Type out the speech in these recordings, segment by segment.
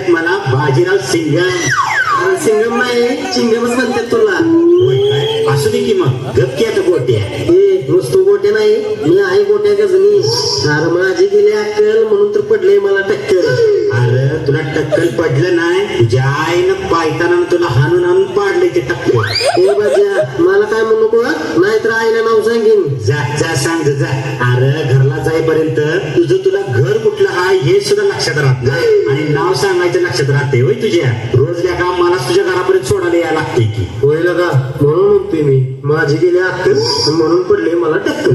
म्हणतात मला बाजीराव सिंगम. सिंगम नाही, चिंगमच म्हणतात तुला. होय काय? असू दे की मग गप की आता गोट्या. नुसतो गोट्या नाही, मी आहे गोट्या गजनी. अरे माझी गेली अक्कल म्हणून तर पडले मला टक्कर. अरे तुला टक्कल पडलं नाही, तुझ्या आईनं पायताना तुला हाणून हाणून पाडले ते टक्कल. ए बाजा, मला काय म्हणू नको, नाहीतर आईला नाव सांगेन. जा जा सांग जा. अरे घरला जाईपर्यंत तुझं तुला घर कुठलं आहे हे सुद्धा लक्षात राहत नाही आणि नाव सांगायचं लक्षात राहते. होय तुझ्या रोज त्या काम मला तुझ्या घरापर्यंत सोडायला यायला लागते की. होय का? म्हणून म्हणतोय मी माझी गेली अक्कल म्हणून पडले मला टक्कर.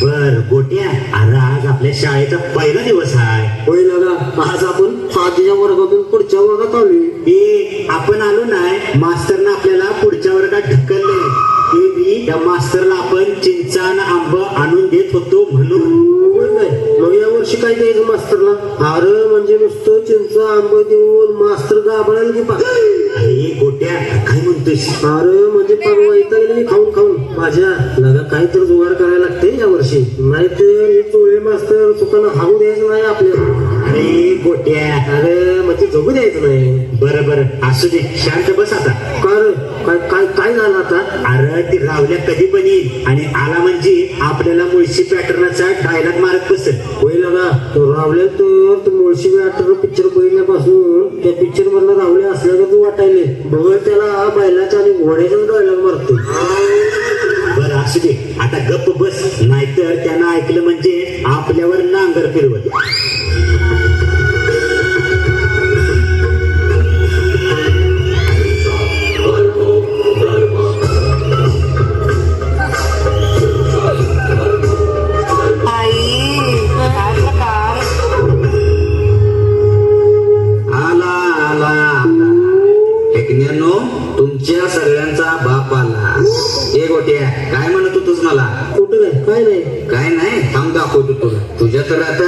बर गोट्या, अरे आज आपल्या शाळेचा पहिला दिवस आहे. होय का? आज आपण आधीच्या वर्गातून पुढच्या वर्गात आलोय. आपण आलो नाही, मास्तरनं आपल्याला पुढच्या वर्गात ढकलले. ते बी त्या मास्तरला आपण चिंचान आंब आणून देत होतो म्हणून. मग या वर्षी काय द्यायचं मास्तरला? अरे म्हणजे नुसतं चिंच आंब देऊन मास्तर गाबळायला की पा. अरे गोट्या काय म्हणतोस? अरे म्हणजे परवा येता मी खाऊन खाऊन माझ्या लगा काही तर जुगाड करायला लागते या वर्षी, नाहीतर हे चोळे मास्तर चुकानं हाऊ द्यायचं नाही आपल्याला. अरे गोट्या, अरे म्हणजे जगू द्यायचं नाही. बरं बरं असू दे, शांत बस आता. काय काय काय झालं आता? अरे ती रावल्या कधी पण येईल आणि आला म्हणजे आपल्याला मुळशी पॅटर्नचा डायलॉग मारत बसेल. होईल ना रावल्या तर मुळशी पॅटर्न पिक्चर बघितल्यापासून त्या पिक्चर मधला रावल्या असल्याचं वाटायले. बघ त्याला बैलाचा आणि घोड्याचा डायलॉग मारतो. बरं असू दे आता गप्प बस, नाहीतर त्यांना ऐकलं म्हणजे आपल्यावर नांगर फिरवत. तुमच्या सगळ्यांचा बाप आला. ए गोट्या, काय म्हणत होतोस मला? कुठं नाही, काय नाही. काय नाही, थांब दाखवतो तुला. तुझ्या तर आता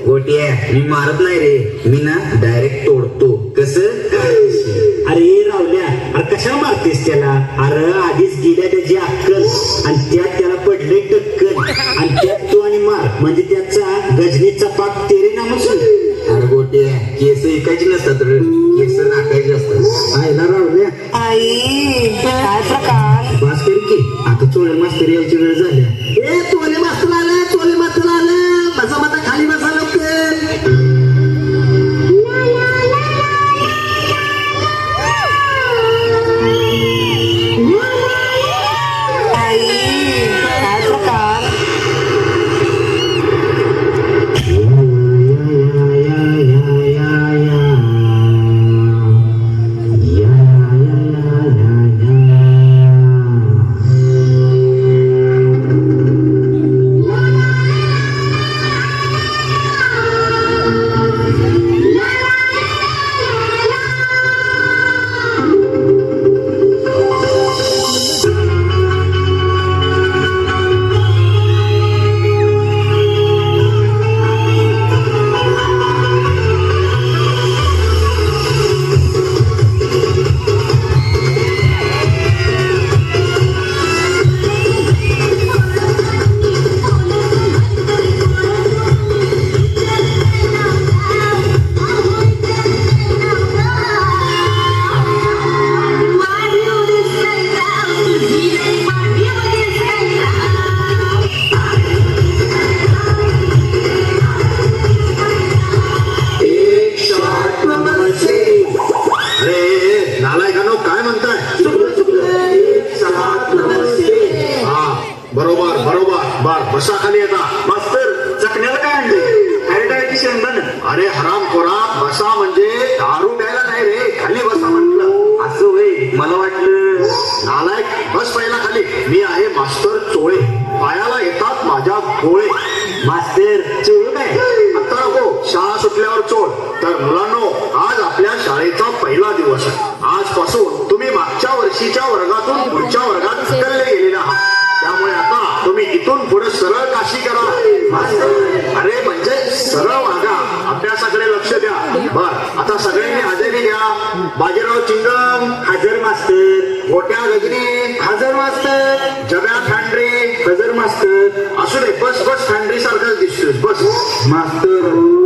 गोट्या मी मारत नाही रे, मी ना डायरेक्ट तोडतो. कसं? अरे रावल्या, अरे कशा मारतेस त्याला? अरे आधीच गेल्या त्याची अक्कल आणि त्यात त्याला पडले टक्कल आणि त्यात तू आणि मार म्हणजे त्याचा गजनीचा पाक तेरे नामसून. अरे गोट्या, केस ऐकायची नसतात रे, केस राखायचे असतात. आईला रावल्या, आई काय प्रकार. बस कर की आता चोळे मास्तर यायची वेळ झाली. ए चोले मास्तर आलं, चोले मास्तर आलं. बसा बसा खाली बसा लवकर. बरोबर बरोबर. बर बसा खाली. येता मास्तर चकण्याला काय आणले? हॅरिडायची शेंगदाण. अरे हराम खोरा, बसा म्हणजे दारू प्यायला नाही रे, खाली बसा म्हटलं. असं होय, मला वाटलं. नालायक, बस पहिला खाली. मी आहे मास्तर चोळे, पायाला येतात माझ्या गोळे. मास्तर चोळ काय? आता नको, शाळा सुटल्यावर चोळ. तर मुलांनो, आज आपल्या शाळेचा पहिला दिवस आहे. आजपासून तुम्ही मागच्या वर्षीच्या वर्गातून पुढच्या वर्गात ढकलले गेलेले आहात. त्यामुळे आता तुम्ही इथून पुढे सरळ काशी करा. अरे म्हणजे सरळ वागा, अभ्यासाकडे लक्ष द्या. बर आता सगळ्यांनी हजेरी द्या. बाजीराव चिंगम हजर मास्तर. गोट्या गजनी हजर मास्तर. जब्या खांडरे हजर मास्तर. असू दे, बस बस, खांडरी सारखाच दिसतोस, बस. मास्तर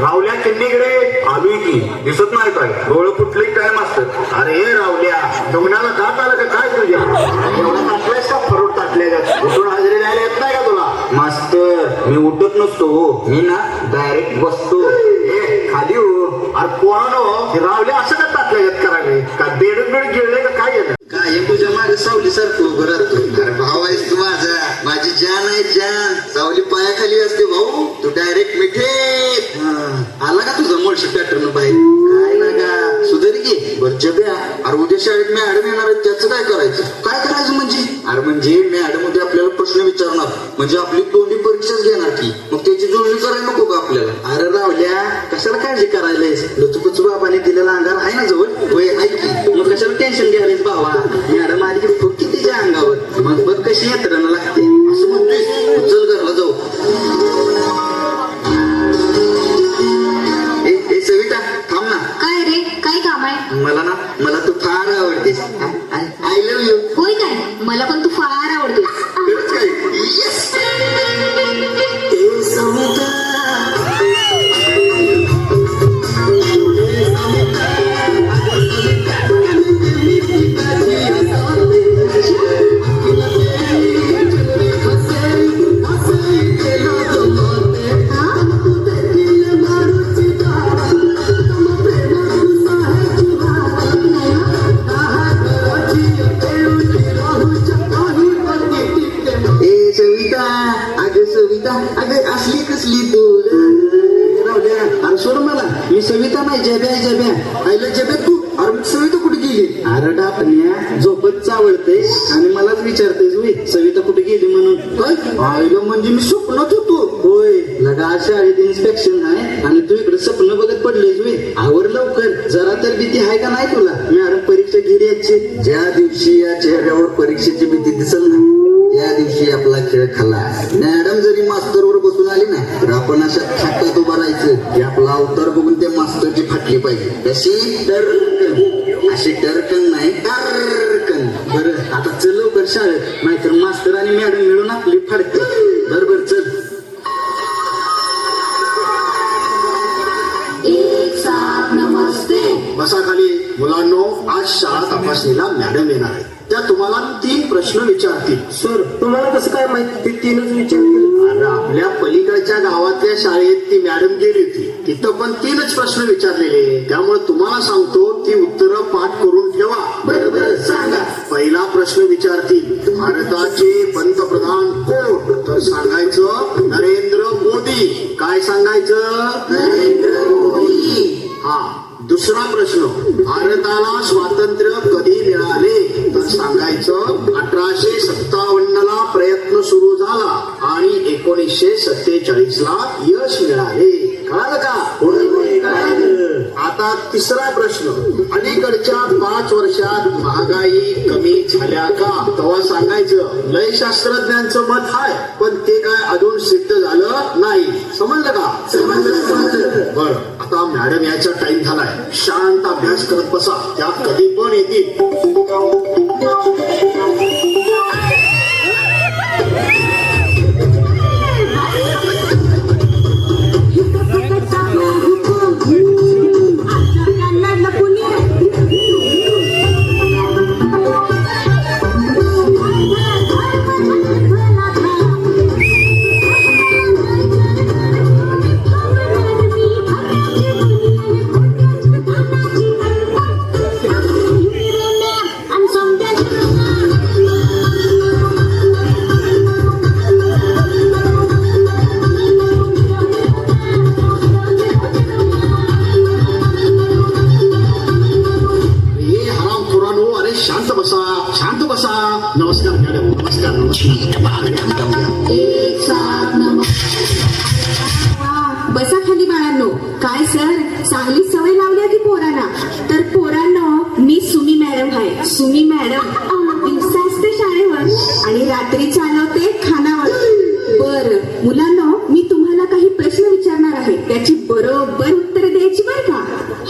रावल्या किन्नीकडे आलोय की दिसत नाही काय डोळं फुटले काय मास्तर. अरे रावल्या डोंगणाला दात आलं का काय तुझ्या एवढा ताटलायस का फरोड ताटल्या उठून हजेरी द्यायला येत नाही का तुला. मास्तर मी उठत नसतो मी ना डायरेक्ट बसतो. खाली हो. अरे पोरानो रावल्या असं का ताटल्या करावे का बेड गिळले का काय येतं काय तुझ्या मागे सावली सारखं उभं राहतो. अरे भाऊ आहेस तू माझा, माझी जान आहे जान. सावली पायाखाली असते भाऊ, तू डायरेक्ट मिठे. आला का तुझा मोळशी पॅटर्न बाहेर काय ना का सुधारी घे बर जब्या. अरे उद्या शाळेत मॅडम येणार आहे त्याचं काय करायचं. काय करायचं म्हणजे अरे म्हणजे मॅडम उद्या आपल्याला प्रश्न विचारणार म्हणजे आपली तोंडी परीक्षाच घेणार की मग त्याची जुळणी करायला नको का आपल्याला. अरे रावल्या कशाला काळजी करायलायस. लचुपचू बाबाने दिलेला अंगार आहे ना जवळ होय आहे की मग कशाला टेन्शन घ्यायलायस बाबा. मॅडम आली की फुटकी तिच्या अंगावर मग बघ कशी यंत्रणा लागते. असं म्हणतोय चल घरला जाऊ. ए सविता थांब ना. काय रे काय काम आहे. मला तू फार आवडतेस. I love you. होय काय मला पण तू फार आवडतोस. खरंच काय. येस. ए सविता असली कसली तू रावल्या. अरे सोड मला मी सविता नाही जब्या जब्या आईला जब्या तू. अरे सविता कुठे गेली. अरे डापण्या झोपत चावळते आणि मलाच विचारतेस होय सविता कुठे गेली म्हणून. काय आईला म्हणजे मी स्वप्नात होतो. होय लगा शाळेत इन्स्पेक्शन आहे आणि तू इकडे स्वप्न बघत पडलेस होय. आवर लवकर जरा तर भीती आहे का नाही तुला. मॅडम परीक्षा घेरी याची ज्या दिवशी या चेहऱ्यावर परीक्षेची भीती दिसल ना त्या दिवशी आपला खेळ खाल्ला. मॅडम जरी मास्तरवर बसून आली ना तर आपण अशा थाटात उभं राहायचं की आपला अवतार बघून त्या मास्तरची फाटली पाहिजे. अशी टरकन नाही टरकन. बरं आता चल लवकर शाळेत नाहीतर मास्तर आणि मॅडम मिळून आपली फाडते. बरोबर चल. एक साथ नमस्ते. बसा खाली. मुलांनो आज शाळा तपासणीला मॅडम येणार आहे. त्या तुम्हाला 3 प्रश्न विचारतील. सर तुम्हाला कसं काय माहिती ते 3च विचारतील. अरे आपल्या पलीकडच्या गावातल्या शाळेत ती मॅडम गेली होती तिथं पण 3च प्रश्न विचारलेले. त्यामुळे तुम्हाला सांगतो ती उत्तरं पाठ करून ठेवा. बरोबर सांगा. पहिला प्रश्न विचारतील भारताचे पंतप्रधान कोण तर सांगायचं नरेंद्र मोदी. काय सांगायचं नरेंद्र मोदी. हा. दुसरा प्रश्न भारताला स्वातंत्र्य कधी मिळाले तर सांगायचं 1857 ला प्रयत्न सुरू झाला आणि 1947 ला यश मिळाले. कळालं का. आता तिसरा प्रश्न अलीकडच्या 5 वर्षात महागाई कमी झाल्या का तेव्हा सांगायचं लय शास्त्रज्ञांचं मत आहे पण ते काय अजून सिद्ध झालं नाही. समजलं का. समजलं. बर आता मॅडम याचा टाइम झालाय. शांत अभ्यास करत बसा त्या कधी पण येतील. शांत बसा. नमस्कार मॅडम. नमस्कार. एक साथ नमस्ते. बसा खाली बाळांनो. काय सर चांगली सवय लावली की पोरांना. तर पोरांनो मी सुमी मॅडम आहे. सुमी मॅडम दिवसा असते शाळेवर आणि रात्री चालवते खानावर. बर मुलांनो मी तुम्हाला काही प्रश्न विचारणार आहे त्याची बरोबर उत्तर द्यायची बर का.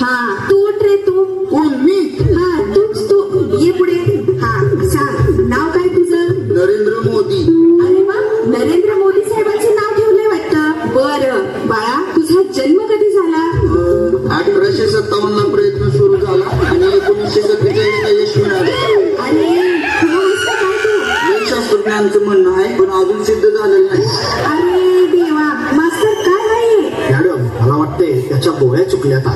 हा तू उठ रे. तू कोण मी. हा तूच तू ये पुढे. हा सांग नाव काय तुझं. नरेंद्र मोदी. अरे वा नरेंद्र मोदी साहेबांचं नाव ठेवलंय वाटतं. बरं बाळा तुझा जन्म कधी झाला. आमचं म्हणणं आहे पण अजून सिद्ध झालेलं नाही. अरे देवा मास्तर काय आहे मॅडम मला वाटतंय त्याच्या डोळ्या चुकल्यात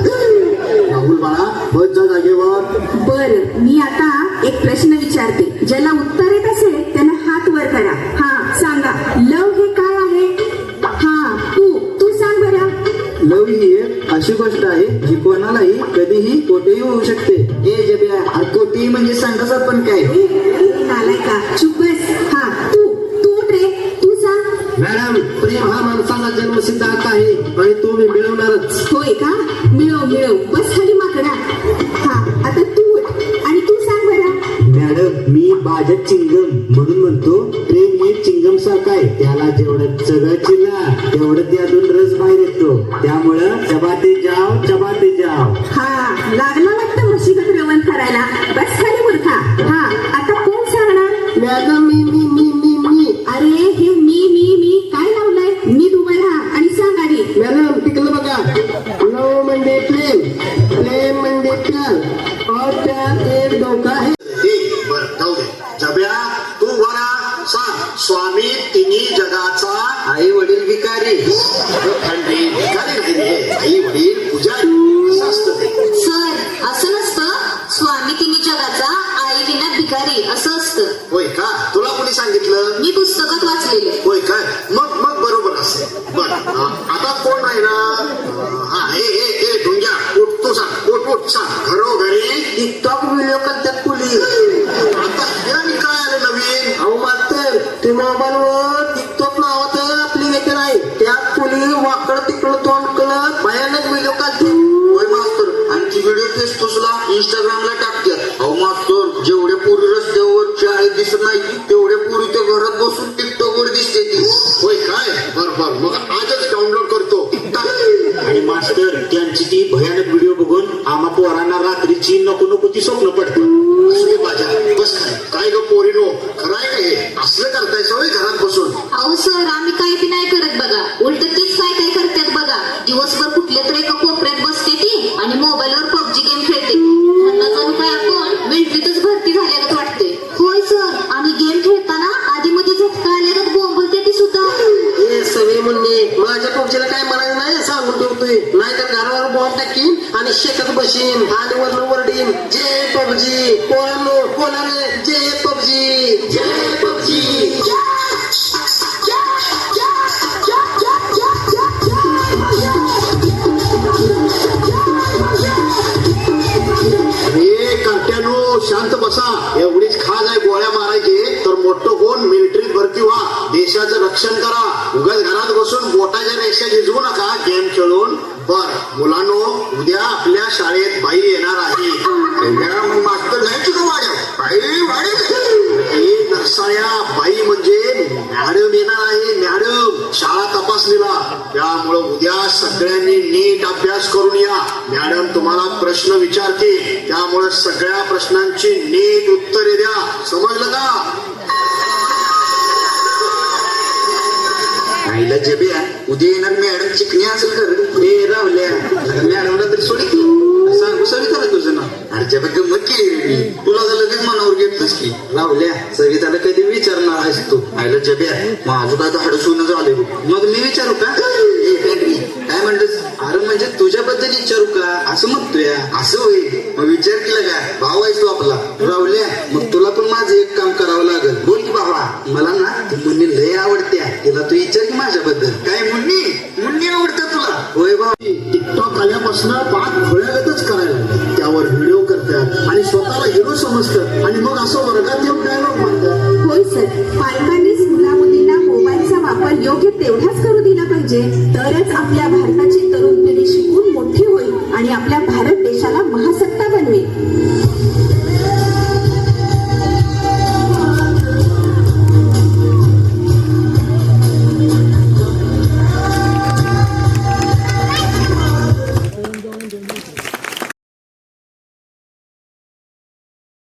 राहुल बाळा बस जा जागेवर. बर मी आता एक प्रश्न विचारते ज्याला उत्तर येत असेल त्याने हात वर करा. हा सांगा लव हे काय आहे. हा तू सांग बरं. लव ही एक अशी गोष्ट आहे जी कोणालाही कधीही कोठेही होऊ शकते. ए जब्या अरे कोठेही म्हणजे सांगतात पण काय. नालाय का चुप बस. हा तू रे तू सांग. मॅडम प्रेम हा माणसाला जन्मसिद्ध हक्क आहे आणि तो मी मिळवणारच. होय का मिळव बस खाली माकडा. हा आता तू आणि तू सांग बरं. मॅडम मी बाजत चिंगम म्हणून म्हणतो प्रेम हे चिंगम सारखं आहे. त्याला जेवढं सगळं चिला तेवढं त्यातून रस बाहेर येतो. त्यामुळं चबाते जाव. हा लागला वाटतं म्हशीगत रवण करायला. बस खाली मूर्खा. हा आता कोण सांगणार. मॅडम मी अरे हे मी काय लावलंय. मी उभं राहा आणि सांग आधी. मॅडम पिकलं बघा. लव म्हणजे प्रेम म्हणजे प्यार और प्यार एक धोका है. बर जाऊ दे. जब्या तू वरा सांग स्वामी तिन्ही जगाचा आई वडील भिकारी. भिकारी नाही रे. आई वडील पुजारी असं असतं ते. सर असं नसतं. स्वामी तिन्ही जगाचा आई विना भिकारी असं असतं. होय का तुला कोणी सांगितलं. मी पुस्तकात वाचलेले. होय काय मग बरोबर असेल. बर आता कोण राहिला. हा ए ढुंग्या उठ तू सांग. उठ सांग. घरोघरी टिकटॉक व्हिडिओ करतात पोलीस. आता हे आणि काय आलं नवीन. अहो मास्तर ते मोबाईलवर टिकटॉक नावाचं ऍप्लिकेशन आहे. त्यात पोलीस वाकड तिकडं तोंड करत भयानक व्हिडिओ काढते. होय मास्तर आणखी व्हिडिओ फेसबुकला इंस्टाग्रामला टाकतात. अहो मास्तर जेवढे पोरी रस्त्यावर शाळेत दिसत नाही तेवढे पोरी त्या घरात बसून टिकटॉक वर दिसते ती. होय काय बर मग आजच डाउनलोड करतो. आणि मास्टर त्यांची ती भयानक व्हिडिओ बघून आम्हा पोरांना रात्रीची नको ती स्वप्न पडतात. असू दे बाजा बस काय ग पोरीनो खरं आहे का हे असलं करताय सवय घरात बसून. अहो सर आम्ही काय ती नाही करत बघा. उलट तीच काय करतात बघा. दिवसभर कुठल्या तरी एका कोपऱ्यात बसते ती आणि मोबाईलवर पबजी गेम खेळते. त्यांना जणू काय आपण मिलिटरीतच भरती झाल्यागत वाटते. होय सर आणि गेम खेळताना आधी मध्ये झटका आल्यागत बोंबलते ती सुद्धा. हे सगळे म्हणणे माझ्या पक्षीला काय म्हणायचं नाही सांगून ठेवतोय. नाहीतर घरावर बॉम्ब टाकीन आणि शेतात बसीन आणि वरनं वरडीन जय पबजी. कोणाने जय पबजी जय पबजी. अरे कर्त्यानो शांत बसा. एवढीच खाज आहे गोळ्या मारायची तर मोठं कोण मिलिटरीत भरती व्हा. देशाचं रक्षण करा. उगाच घरात बसून बोटाच्या रेषा झिजवू नका गेम खेळून. बर मुलांनो उद्या आपल्या शाळेत बाई येणार आहे. मग मास्तर जायची का वाड्या नरसाळ्या बाई म्हणजे मॅडम येणार आहे. मॅडम शाळा तपासणीला. त्यामुळं उद्या सगळ्यांनी नीट अभ्यास करून या. मॅडम तुम्हाला प्रश्न विचारते त्यामुळे सगळ्या प्रश्नांची नीट उत्तरे द्या. समजलं का. आईला जब्या उद्या येणार मॅडम चिकणी असेल खरं. हे रावल्या मॅडमला तरी सोडी सांगू सविताला तुझं नाव. अरे जब्या गंमत केली रे मी. तुला तर लगेच मनावर घेतलंस की. रावल्या सविताला कधी विचारणार आहेस तू. आईला जब्या माझं काय हाड सोनं झाले. मग मी विचारू का. काय म्हणतोस. अरे म्हणजे तुझ्याबद्दल विचारू का असं म्हणतोय. असं होईल मग विचार केला का. भाऊ आहेस तू आपला. रावल्या मग तुला पण माझं एक काम करावं लागेल. बोल की भावा. मला ना ती मुन्नी लय आवडत्या. तिला तू विचार की माझ्याबद्दल. काय मुन्नी आवडतं तुला. होय भाऊ. टिकटॉक आल्यापासून पाठ खोळ्यागतच करायला लागले. त्यावर व्हिडिओ करतात आणि स्वतःला हिरो समजतात आणि मग असं वर्गात येऊन डायलॉग म्हणतात. होय सर पालकांनीच मुला मुलींना मोबाईलचा वापर योग्य तेवढाच करू दिला पाहिजे तरच आपल्या भारताची